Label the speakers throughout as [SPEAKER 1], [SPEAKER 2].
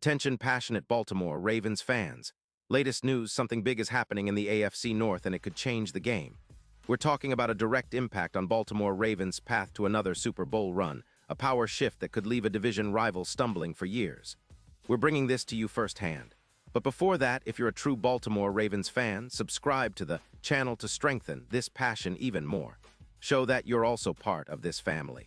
[SPEAKER 1] Attention passionate Baltimore Ravens fans. Latest news, something big is happening in the AFC North and it could change the game. We're talking about a direct impact on Baltimore Ravens' path to another Super Bowl run, a power shift that could leave a division rival stumbling for years. We're bringing this to you firsthand. But before that, if you're a true Baltimore Ravens fan, subscribe to the channel to strengthen this passion even more. Show that you're also part of this family.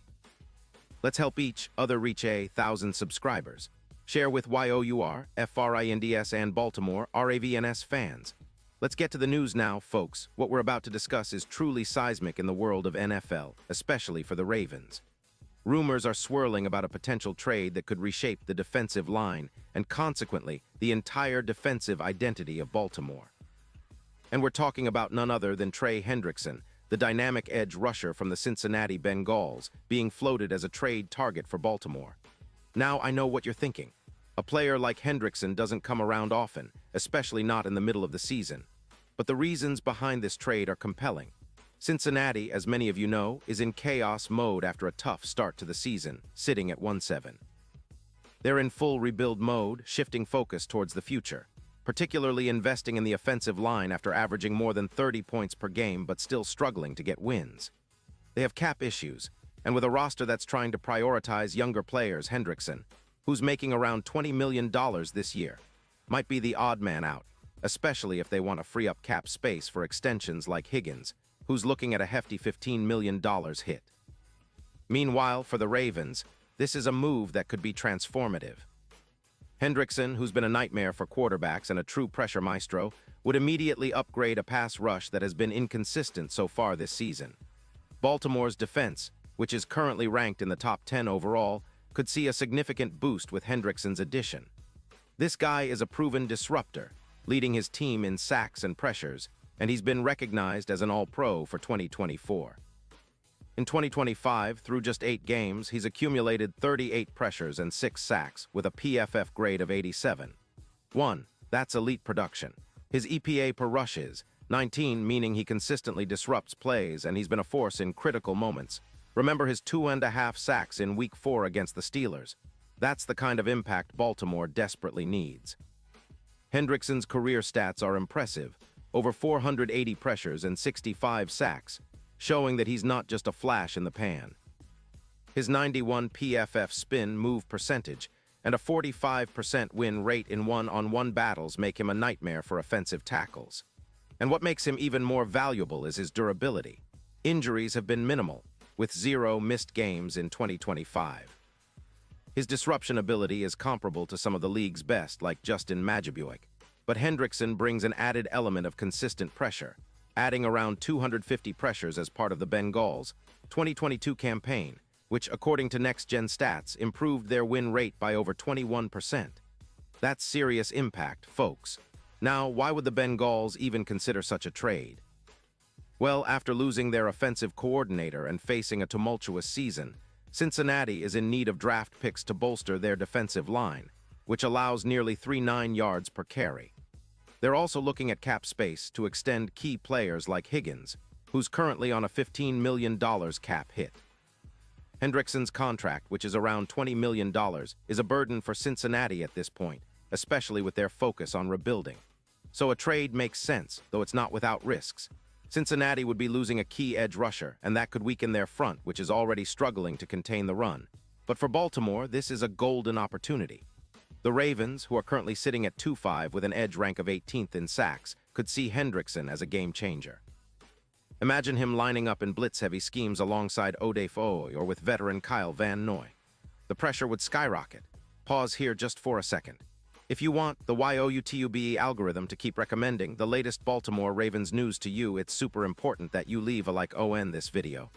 [SPEAKER 1] Let's help each other reach 1,000 subscribers. Share with YOUR, FRINDS, and Baltimore RAVNS fans. Let's get to the news now, folks. What we're about to discuss is truly seismic in the world of NFL, especially for the Ravens. Rumors are swirling about a potential trade that could reshape the defensive line and, consequently, the entire defensive identity of Baltimore. And we're talking about none other than Trey Hendrickson, the dynamic edge rusher from the Cincinnati Bengals, being floated as a trade target for Baltimore. Now I know what you're thinking. A player like Hendrickson doesn't come around often, especially not in the middle of the season. But the reasons behind this trade are compelling. Cincinnati, as many of you know, is in chaos mode after a tough start to the season, sitting at 1-7. They're in full rebuild mode, shifting focus towards the future, particularly investing in the offensive line after averaging more than 30 points per game but still struggling to get wins. They have cap issues, and with a roster that's trying to prioritize younger players, Hendrickson, who's making around $20 million this year, might be the odd man out, especially if they want to free up cap space for extensions like Higgins, who's looking at a hefty $15 million hit. Meanwhile, for the Ravens, this is a move that could be transformative. Hendrickson, who's been a nightmare for quarterbacks and a true pressure maestro, would immediately upgrade a pass rush that has been inconsistent so far this season. Baltimore's defense, which is currently ranked in the top 10 overall, could see a significant boost with Hendrickson's addition. This guy is a proven disruptor, leading his team in sacks and pressures, and he's been recognized as an All-Pro for 2024. In 2025, through just 8 games, he's accumulated 38 pressures and 6 sacks with a PFF grade of 87. That's elite production. His EPA per rush is 19, meaning he consistently disrupts plays and he's been a force in critical moments. Remember his 2.5 sacks in Week 4 against the Steelers. That's the kind of impact Baltimore desperately needs. Hendrickson's career stats are impressive, over 480 pressures and 65 sacks, showing that he's not just a flash in the pan. His 91 PFF spin move percentage and a 45% win rate in one-on-one battles make him a nightmare for offensive tackles. And what makes him even more valuable is his durability. Injuries have been minimal, with 0 missed games in 2025. His disruption ability is comparable to some of the league's best, like Justin Majabuik, but Hendrickson brings an added element of consistent pressure, adding around 250 pressures as part of the Bengals' 2022 campaign, which, according to Next Gen Stats, improved their win rate by over 21%. That's serious impact, folks. Now, why would the Bengals even consider such a trade? Well, after losing their offensive coordinator and facing a tumultuous season, Cincinnati is in need of draft picks to bolster their defensive line, which allows nearly 39 yards per carry. They're also looking at cap space to extend key players like Higgins, who's currently on a $15 million cap hit. Hendrickson's contract, which is around $20 million, is a burden for Cincinnati at this point, especially with their focus on rebuilding. So a trade makes sense, though it's not without risks. Cincinnati would be losing a key edge rusher, and that could weaken their front, which is already struggling to contain the run. But for Baltimore, this is a golden opportunity. The Ravens, who are currently sitting at 2-5 with an edge rank of 18th in sacks, could see Hendrickson as a game-changer. Imagine him lining up in blitz-heavy schemes alongside Odafe or with veteran Kyle Van Noy. The pressure would skyrocket. Pause here just for a second. If you want the YOUTUBE algorithm to keep recommending the latest Baltimore Ravens news to you, it's super important that you leave a like on this video.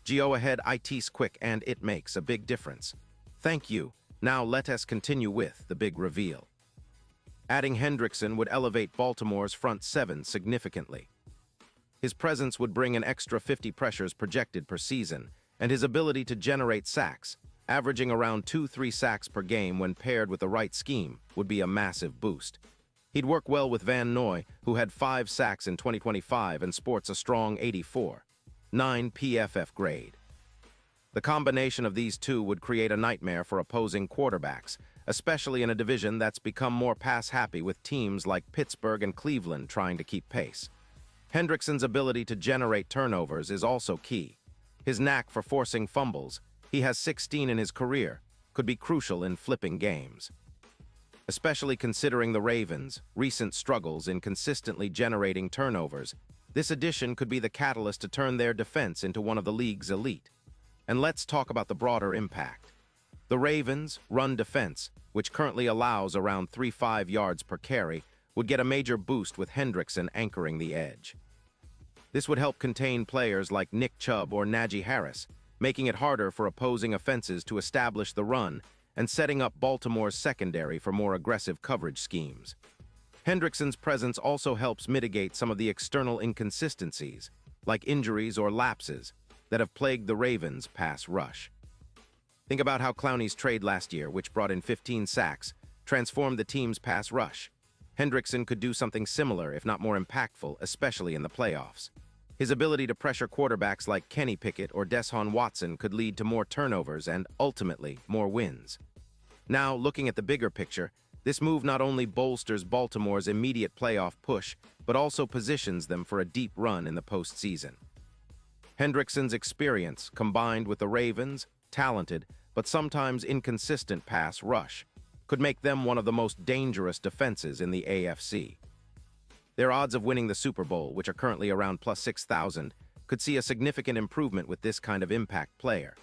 [SPEAKER 1] Go ahead, it's quick and it makes a big difference. Thank you. Now let us continue with the big reveal. Adding Hendrickson would elevate Baltimore's front 7 significantly. His presence would bring an extra 50 pressures projected per season, and his ability to generate sacks, averaging around 2-3 sacks per game when paired with the right scheme, would be a massive boost. He'd work well with Van Noy, who had 5 sacks in 2025 and sports a strong 84.9 PFF grade. The combination of these two would create a nightmare for opposing quarterbacks, especially in a division that's become more pass-happy with teams like Pittsburgh and Cleveland trying to keep pace. Hendrickson's ability to generate turnovers is also key. His knack for forcing fumbles, he has 16 in his career, could be crucial in flipping games. Especially considering the Ravens' recent struggles in consistently generating turnovers, this addition could be the catalyst to turn their defense into one of the league's elite. And let's talk about the broader impact. The Ravens' run defense, which currently allows around 3.5 yards per carry, would get a major boost with Hendrickson anchoring the edge. This would help contain players like Nick Chubb or Najee Harris, making it harder for opposing offenses to establish the run and setting up Baltimore's secondary for more aggressive coverage schemes. Hendrickson's presence also helps mitigate some of the external inconsistencies, like injuries or lapses, that have plagued the Ravens' pass rush. Think about how Clowney's trade last year, which brought in 15 sacks, transformed the team's pass rush. Hendrickson could do something similar, if not more impactful, especially in the playoffs. His ability to pressure quarterbacks like Kenny Pickett or Deshaun Watson could lead to more turnovers and, ultimately, more wins. Now, looking at the bigger picture, this move not only bolsters Baltimore's immediate playoff push, but also positions them for a deep run in the postseason. Hendrickson's experience, combined with the Ravens' talented but sometimes inconsistent pass rush, could make them one of the most dangerous defenses in the AFC. Their odds of winning the Super Bowl, which are currently around plus 6,000, could see a significant improvement with this kind of impact player.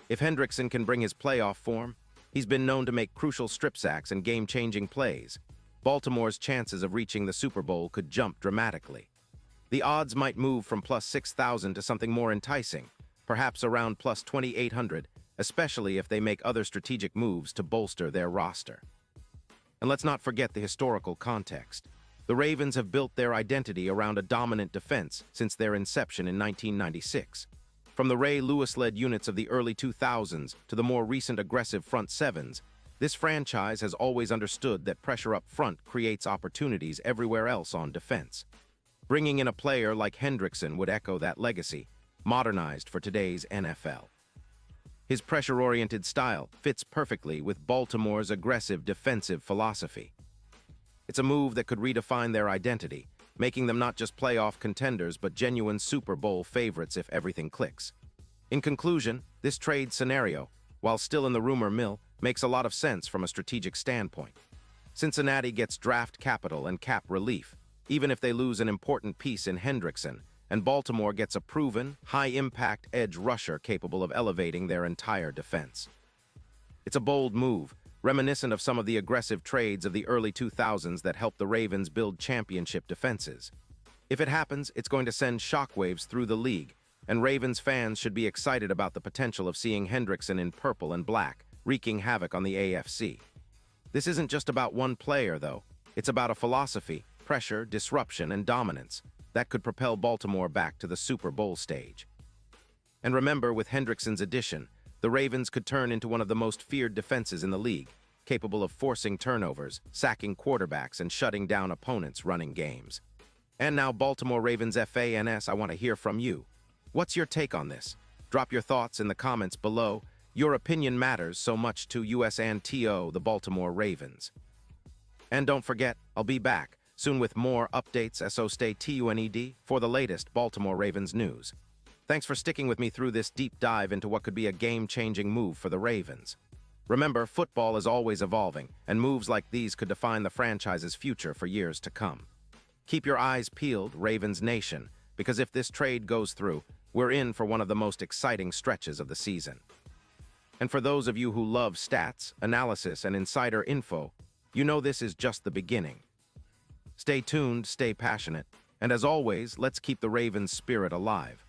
[SPEAKER 1] If Hendrickson can bring his playoff form, he's been known to make crucial strip sacks and game-changing plays. Baltimore's chances of reaching the Super Bowl could jump dramatically. The odds might move from plus 6,000 to something more enticing, perhaps around plus 2,800, especially if they make other strategic moves to bolster their roster. And let's not forget the historical context. The Ravens have built their identity around a dominant defense since their inception in 1996. From the Ray Lewis-led units of the early 2000s to the more recent aggressive front sevens, this franchise has always understood that pressure up front creates opportunities everywhere else on defense. Bringing in a player like Hendrickson would echo that legacy, modernized for today's NFL. His pressure-oriented style fits perfectly with Baltimore's aggressive defensive philosophy. It's a move that could redefine their identity, making them not just playoff contenders but genuine Super Bowl favorites if everything clicks. In conclusion, this trade scenario, while still in the rumor mill, makes a lot of sense from a strategic standpoint. Cincinnati gets draft capital and cap relief, even if they lose an important piece in Hendrickson, and Baltimore gets a proven, high-impact edge rusher capable of elevating their entire defense. It's a bold move, reminiscent of some of the aggressive trades of the early 2000s that helped the Ravens build championship defenses. If it happens, it's going to send shockwaves through the league, and Ravens fans should be excited about the potential of seeing Hendrickson in purple and black, wreaking havoc on the AFC. This isn't just about one player, though. It's about a philosophy, pressure, disruption, and dominance that could propel Baltimore back to the Super Bowl stage. And remember, with Hendrickson's addition, the Ravens could turn into one of the most feared defenses in the league, capable of forcing turnovers, sacking quarterbacks, and shutting down opponents' running games. And now, Baltimore Ravens fans, I want to hear from you. What's your take on this? Drop your thoughts in the comments below. Your opinion matters so much to us and TO, the Baltimore Ravens. And don't forget, I'll be back soon with more updates, so stay tuned for the latest Baltimore Ravens news. Thanks for sticking with me through this deep dive into what could be a game-changing move for the Ravens. Remember, football is always evolving, and moves like these could define the franchise's future for years to come. Keep your eyes peeled, Ravens Nation, because if this trade goes through, we're in for one of the most exciting stretches of the season. And for those of you who love stats, analysis, and insider info, you know this is just the beginning. Stay tuned, stay passionate, and as always, let's keep the Ravens' spirit alive.